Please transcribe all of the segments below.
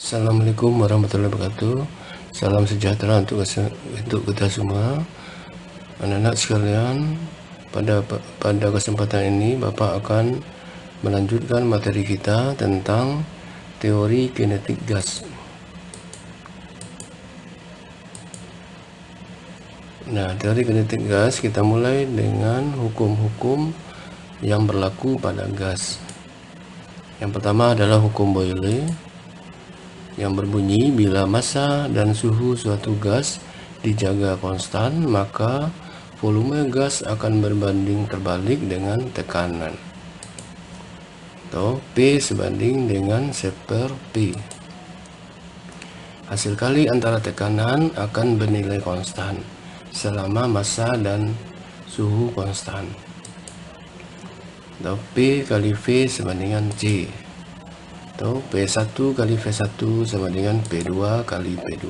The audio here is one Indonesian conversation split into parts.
Assalamualaikum warahmatullahi wabarakatuh. Salam sejahtera untuk kita semua, anak-anak sekalian. Pada kesempatan ini Bapak akan melanjutkan materi kita tentang teori kinetik gas. Nah, teori kinetik gas kita mulai dengan hukum-hukum yang berlaku pada gas. Yang pertama adalah hukum Boyle, yang berbunyi bila massa dan suhu suatu gas dijaga konstan, maka volume gas akan berbanding terbalik dengan tekanan, atau P sebanding dengan C per P. Hasil kali antara tekanan akan bernilai konstan selama massa dan suhu konstan, atau P kali V sebandingan C, atau P1 kali V1 sama dengan P2 kali P2.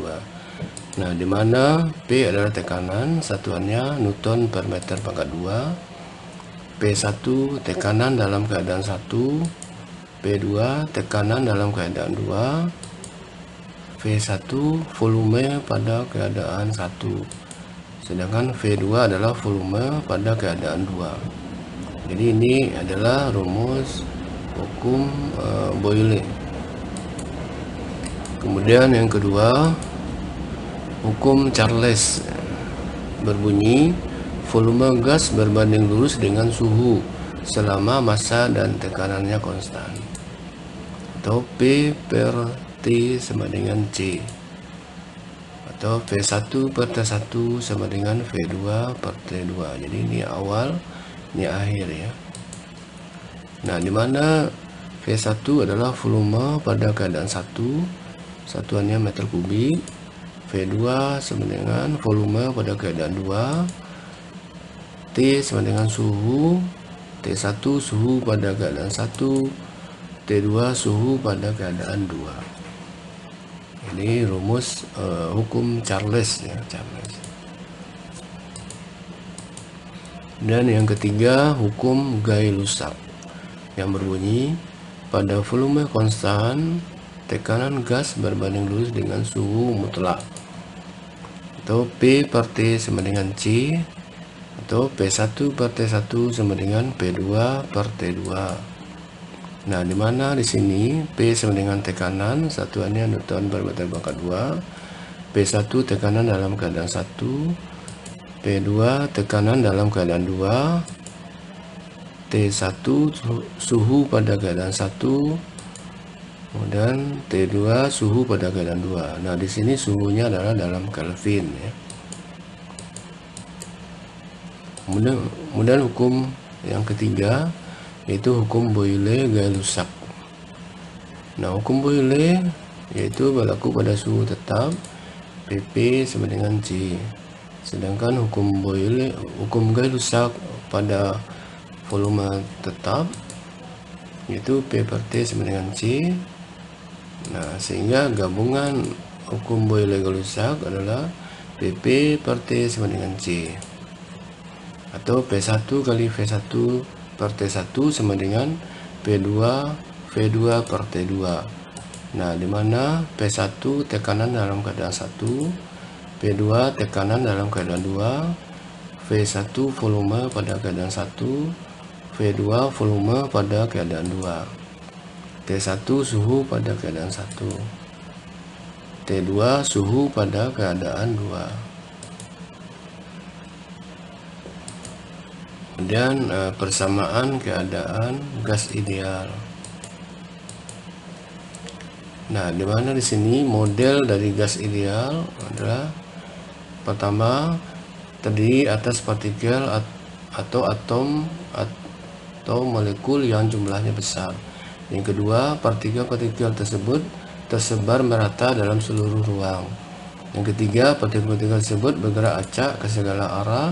Nah, di mana P adalah tekanan, satuannya Newton per meter pangkat 2, P1 tekanan dalam keadaan 1, P2 tekanan dalam keadaan 2, V1 volume pada keadaan 1, sedangkan V2 adalah volume pada keadaan 2. Jadi ini adalah rumus hukum Boyle. Kemudian yang kedua, hukum Charles berbunyi volume gas berbanding lurus dengan suhu selama massa dan tekanannya konstan, atau P per T sama dengan C, atau V1 per T1 sama dengan V2 per T2. Jadi ini awal, ini akhir ya. Nah, di mana V1 adalah volume pada keadaan 1, satuannya meter kubik, V2 sama dengan volume pada keadaan 2, T sama dengan suhu, T1 suhu pada keadaan 1, T2 suhu pada keadaan 2. Ini rumus hukum Charles ya, Charles. Dan yang ketiga, hukum Gay-Lussac yang berbunyi pada volume konstan tekanan gas berbanding lurus dengan suhu mutlak, atau P per T sama dengan C, atau P1 per T1 sama dengan P2 per T2. Nah, di mana di sini P sama dengan tekanan, satuannya Newton per meter pangkat 2, P1 tekanan dalam keadaan 1, P2 tekanan dalam keadaan 2, T1 suhu pada keadaan 1, kemudian T2 suhu pada keadaan 2. Nah, di sini suhunya adalah dalam Kelvin ya. Kemudian hukum yang ketiga yaitu hukum Boyle-Gay-Lussac. Nah, hukum Boyle yaitu berlaku pada suhu tetap PP sama dengan C. Sedangkan hukum Gay-Lussac pada volume tetap yaitu P per T sama dengan C. Nah, sehingga gabungan hukum Boyle-Gay-Lussac adalah PP per T sama dengan C, atau P1 kali V1 per T1 sama dengan P2 V2 per T2. Nah, di mana P1 tekanan dalam keadaan 1, P2 tekanan dalam keadaan 2, V1 volume pada keadaan 1, V2 volume pada keadaan 2, T1 suhu pada keadaan 1, T2 suhu pada keadaan 2. Kemudian persamaan keadaan gas ideal. Nah, di mana di sini model dari gas ideal adalah pertama terdiri atas partikel atau atom atau molekul yang jumlahnya besar. Yang kedua, partikel-partikel tersebut tersebar merata dalam seluruh ruang. Yang ketiga, partikel-partikel tersebut bergerak acak ke segala arah.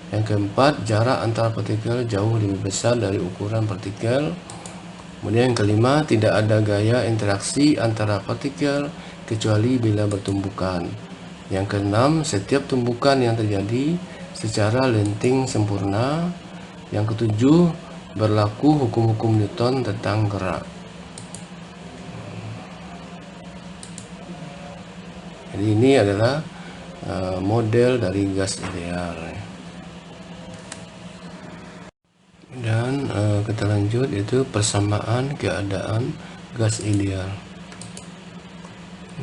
Yang keempat, jarak antara partikel jauh lebih besar dari ukuran partikel. Kemudian yang kelima, tidak ada gaya interaksi antara partikel kecuali bila bertumbukan. Yang keenam, setiap tumbukan yang terjadi secara lenting sempurna. Yang ketujuh, berlaku hukum-hukum Newton tentang gerak. Jadi ini adalah model dari gas ideal. Dan kita lanjut, yaitu persamaan keadaan gas ideal,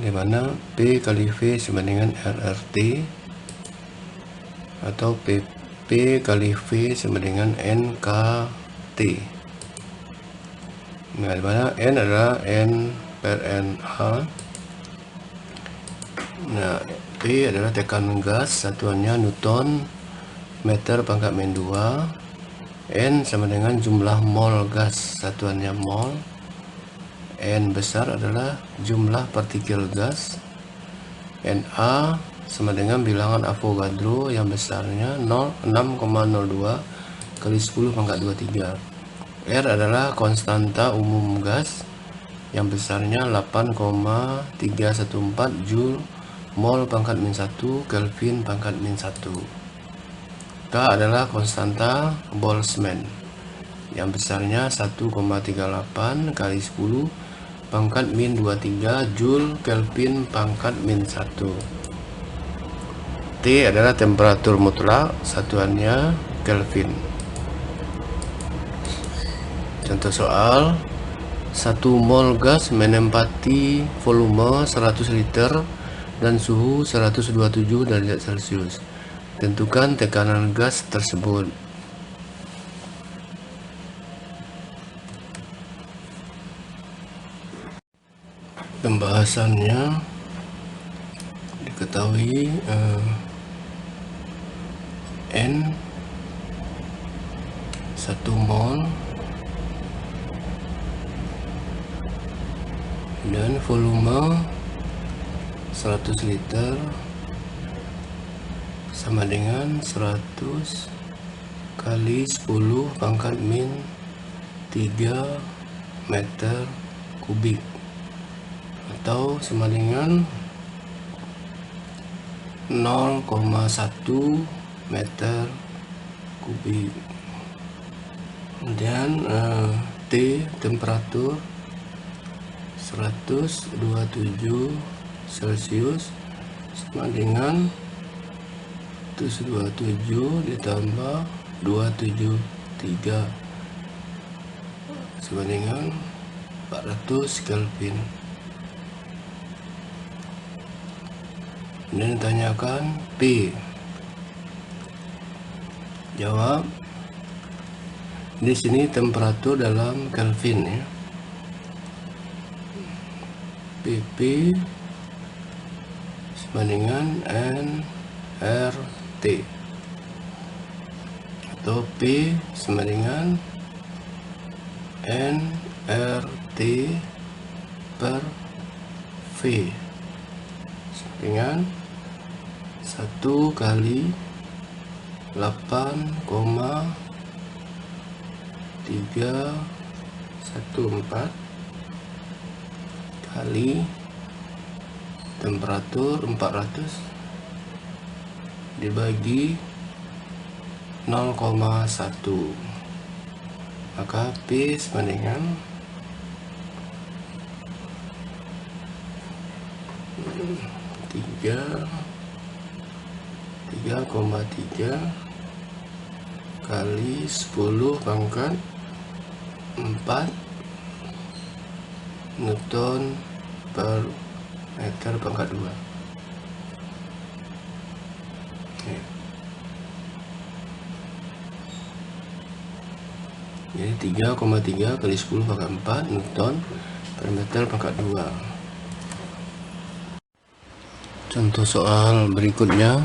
di mana P kali V sama dengan RRT atau PP kali V sama dengan NKT. Nah, di mana N adalah N per NA. Nah, P adalah tekanan gas, satuannya Newton meter pangkat min 2. N sama dengan jumlah mol gas, satuannya mol. N besar adalah jumlah partikel gas. Na sama dengan bilangan Avogadro yang besarnya 6,02 kali 10 pangkat 23. R adalah konstanta umum gas yang besarnya 8,314 Joule mol pangkat min 1 Kelvin pangkat min 1. K adalah konstanta Boltzmann yang besarnya 1,38 kali 10 pangkat min 23 Joule Kelvin pangkat min 1. T adalah temperatur mutlak, satuannya Kelvin. Contoh soal, 1 mol gas menempati volume 100 liter dan suhu 127 derajat Celcius. Tentukan tekanan gas tersebut. Pembahasannya diketahui N 1 mol dan volume 100 liter sama dengan 100 kali 10 pangkat min 3 meter kubik, atau sama dengan 0,1 meter kubik. Kemudian T temperatur 127 Celcius sama dengan 127 ditambah 273 sama dengan 400 Kelvin. Kemudian ditanyakan P. Jawab. Di sini temperatur dalam Kelvin ya. PP sama dengan nRT, atau P sama dengan nRT per V dengan 1 kali 8,314 kali temperatur 400 dibagi 0,1, maka P sama dengan 3,3 kali 10 pangkat 4 Newton per meter pangkat 2. Jadi 3,3 kali 10 pangkat 4 Newton per meter pangkat 2. Contoh soal berikutnya,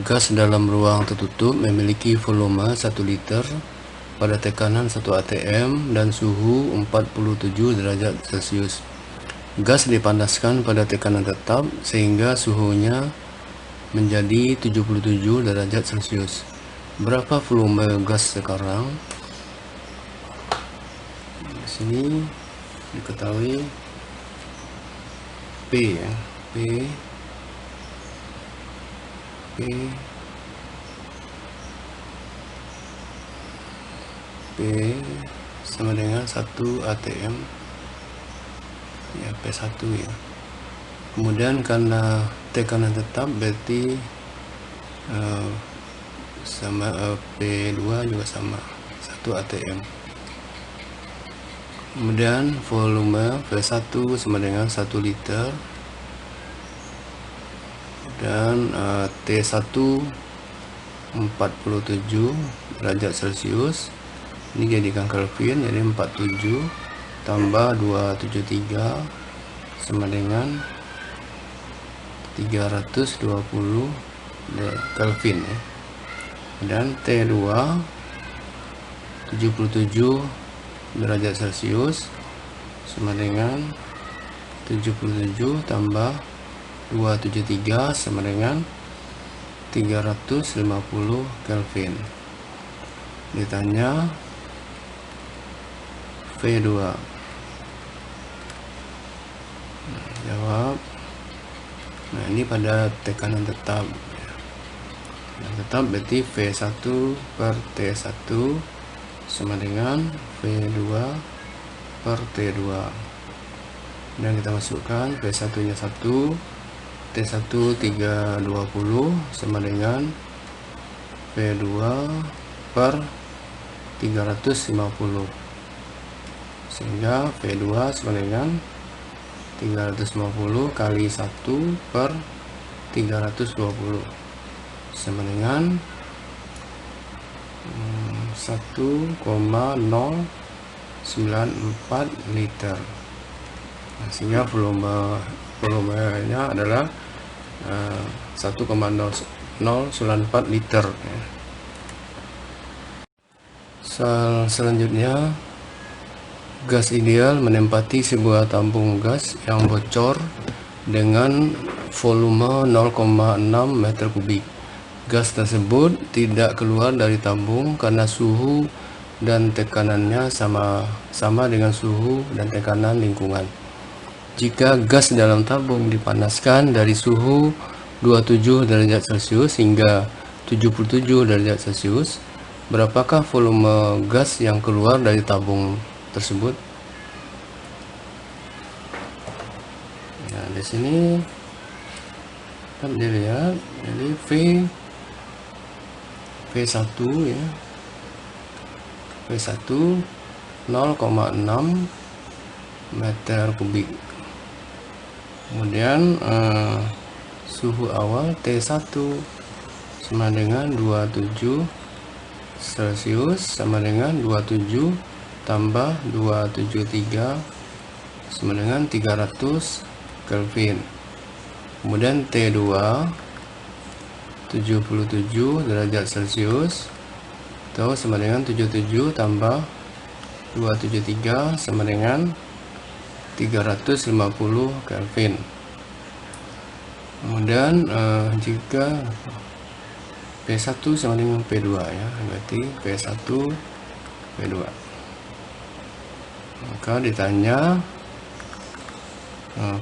gas dalam ruang tertutup memiliki volume 1 liter pada tekanan 1 atm dan suhu 47 derajat Celcius. Gas dipanaskan pada tekanan tetap sehingga suhunya menjadi 77 derajat Celcius. Berapa volume gas sekarang? Di sini diketahui P ya. P sama dengan 1 atm ya, P1 ya. Kemudian karena tekanan tetap berarti sama P2 juga sama 1 atm. Kemudian volume V1 sama dengan 1 liter, dan T1 47 derajat Celcius. Ini jadikan Kelvin, jadi 47 tambah 273 sama dengan 320 Kelvin ya. Dan T2 77 derajat Celcius sama dengan 77 tambah 273 sama dengan 350 Kelvin. Ditanya V2. Jawab. Nah, ini pada tekanan tetap. Yang tetap berarti V1 per T1 sama dengan V2 per T2. Dan kita masukkan V1 nya 1, T1 320 sama dengan V2 per 350, sehingga V2 sama dengan 350 kali 1 per 320 sama dengan 1,094 liter. Nah, sehingga volumenya adalah 1,094 liter ya. Selanjutnya, gas ideal menempati sebuah tabung gas yang bocor dengan volume 0,6 meter kubik. Gas tersebut tidak keluar dari tabung karena suhu dan tekanannya sama dengan suhu dan tekanan lingkungan. Jika gas dalam tabung dipanaskan dari suhu 27 derajat Celcius hingga 77 derajat Celcius, berapakah volume gas yang keluar dari tabung tersebut? Nah, di sini kan dilihat, jadi V1 ya, V1 0,6 meter kubik. Kemudian suhu awal T1 sama dengan 27 Celcius sama dengan 27 tambah 273 sama dengan 300 Kelvin. Kemudian T2 77 derajat Celcius atau sama dengan 77 tambah 273 sama dengan 350 Kelvin. Kemudian jika P1 sama dengan P2 ya, berarti P1 P2. Maka ditanya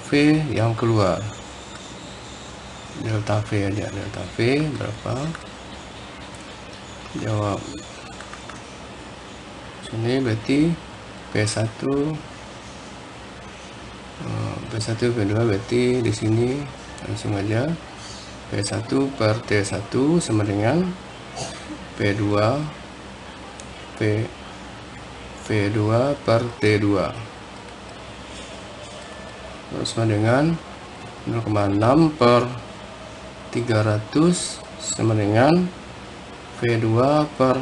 V yang keluar, delta V aja, delta V berapa? Jawab. Sini berarti P1 P2 berarti di sini langsung aja P1 per T1 sama dengan V2 per T2 sama dengan 0,6 per 300 sama dengan V2 per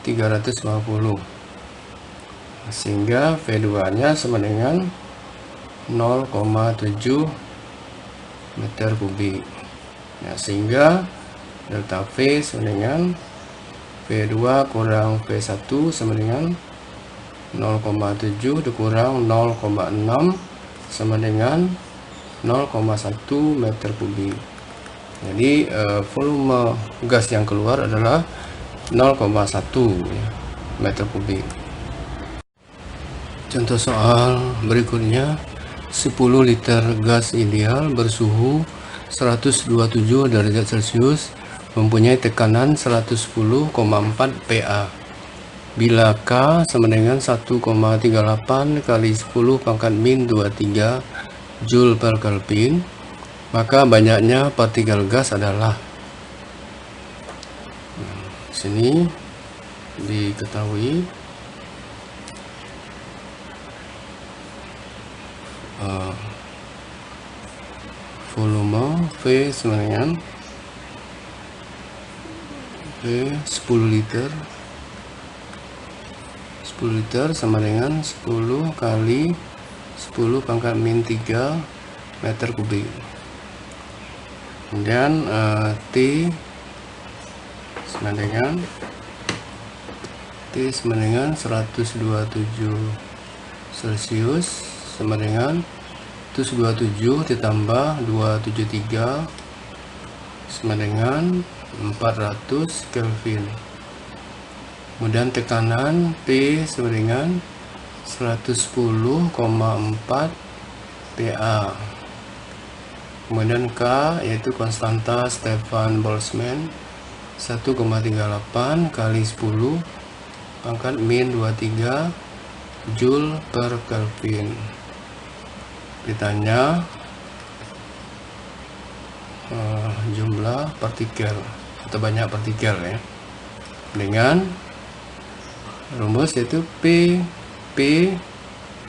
350, sehingga V2 nya sama dengan 0,7 meter kubik. Nah, sehingga delta V sama dengan V2 kurang V1 sama dengan 0,7 dikurang 0,6 sama dengan 0,1 meter kubik. Jadi volume gas yang keluar adalah 0,1 meter kubik. Contoh soal berikutnya, 10 liter gas ideal bersuhu 127 derajat Celcius mempunyai tekanan 110,4 PA. Bila K sama dengan 1,38 kali 10 pangkat min 23 Joule per Kelvin, maka banyaknya partikel gas adalah, sini diketahui volume V sama dengan V 10 liter. 10 liter sama dengan 10 kali 10 pangkat min 3 meter kubik. Kemudian T sama dengan 127 Celcius sama dengan 127 ditambah 273 sama dengan 400 Kelvin. Kemudian tekanan P sama dengan 110,4 PA. Kemudian K yaitu konstanta Stefan Boltzmann 1,38 kali 10 pangkat min 23 Joule per Kelvin. Ditanya jumlah partikel atau banyak partikel ya, dengan rumus yaitu P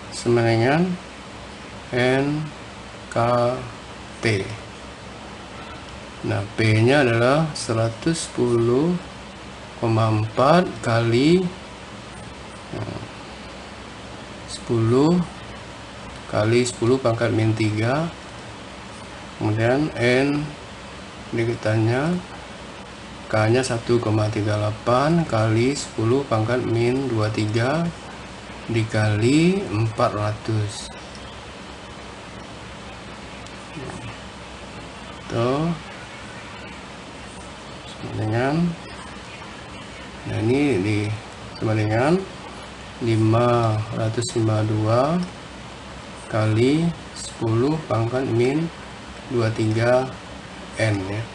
sama dengan NKT. Nah, P nya adalah 110,4 kali 10 kali 10 pangkat min 3. Kemudian N dikitanya K nya 1,38 kali 10 pangkat min 23 dikali 400 tuh sama dengan, nah ini sama dengan 552 kali 10 pangkat min 23 N ya.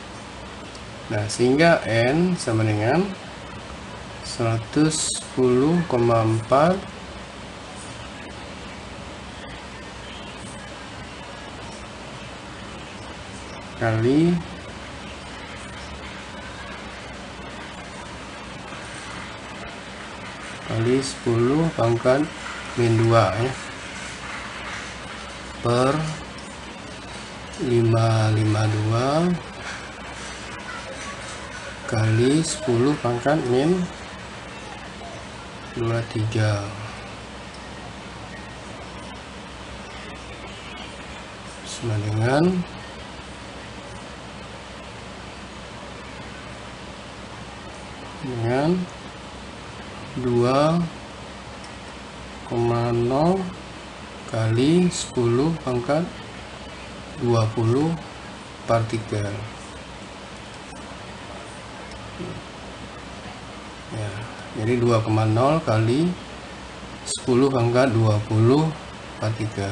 Nah, sehingga N sama dengan 110,4 kali 10 pangkat min 2 ya, per 552 kali 10 pangkat min 23 sama dengan 2,0 kali 10 pangkat 20 partikel ya, jadi 2,0 kali 10 pangkat 20 partikel.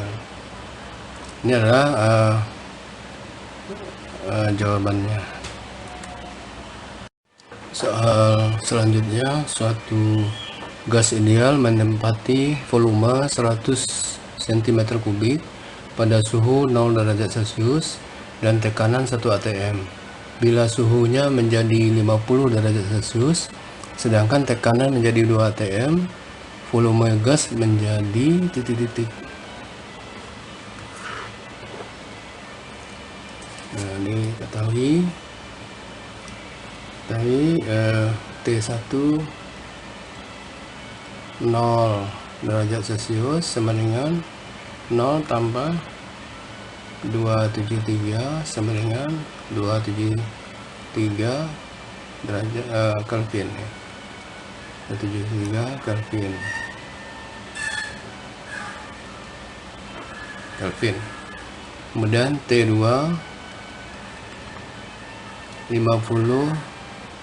Ini adalah jawabannya. Soal selanjutnya, suatu gas ideal menempati volume 100 cm3 pada suhu 0 derajat Celcius dan tekanan 1 atm. Bila suhunya menjadi 50 derajat Celcius sedangkan tekanan menjadi 2 atm, volume gas menjadi titik-titik. Nah, ini ketahui T1 0 derajat Celcius sama dengan 0 tambah 273 sama dengan 273 derajat Kelvin ya. 273 Kelvin. Kemudian T2 50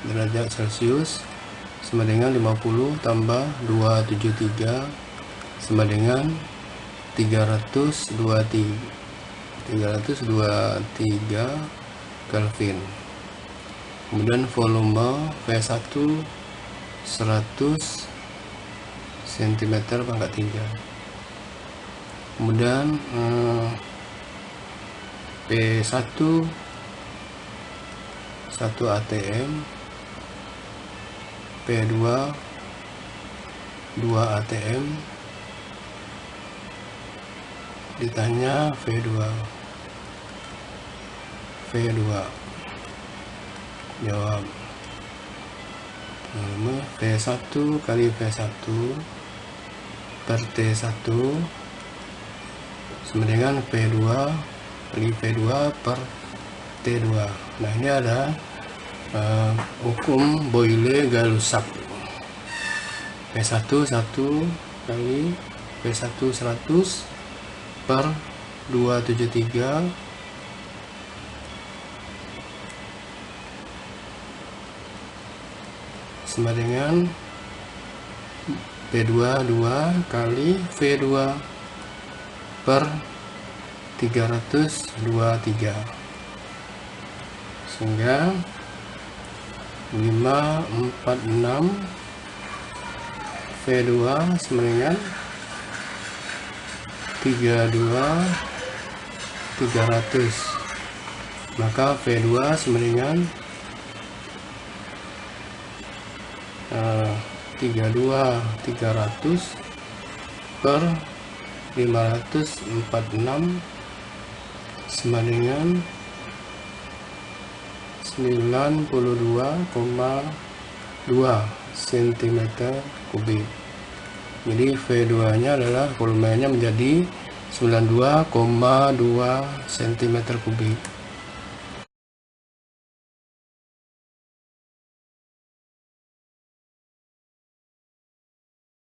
derajat Celcius sama dengan 50 tambah 273 sama dengan 323 Kelvin. Kemudian volume V1 100 cm3. Kemudian P P1 1 ATM, P2 2 ATM. Ditanya V2 jawab V1 kali V1 per T1 sama dengan P2 kali V2 per T2. Nah, ini ada hukum Boyle-Gay-Lussac. P1 1 kali P1 100 per 273 sama dengan P2 2 kali V2 per 323, sehingga 546 V2 sama dengan 300, maka V2 sama dengan 300 per 546 sama dengan 92,2 cm3. Jadi V2 nya adalah volumenya menjadi 92,2 cm3.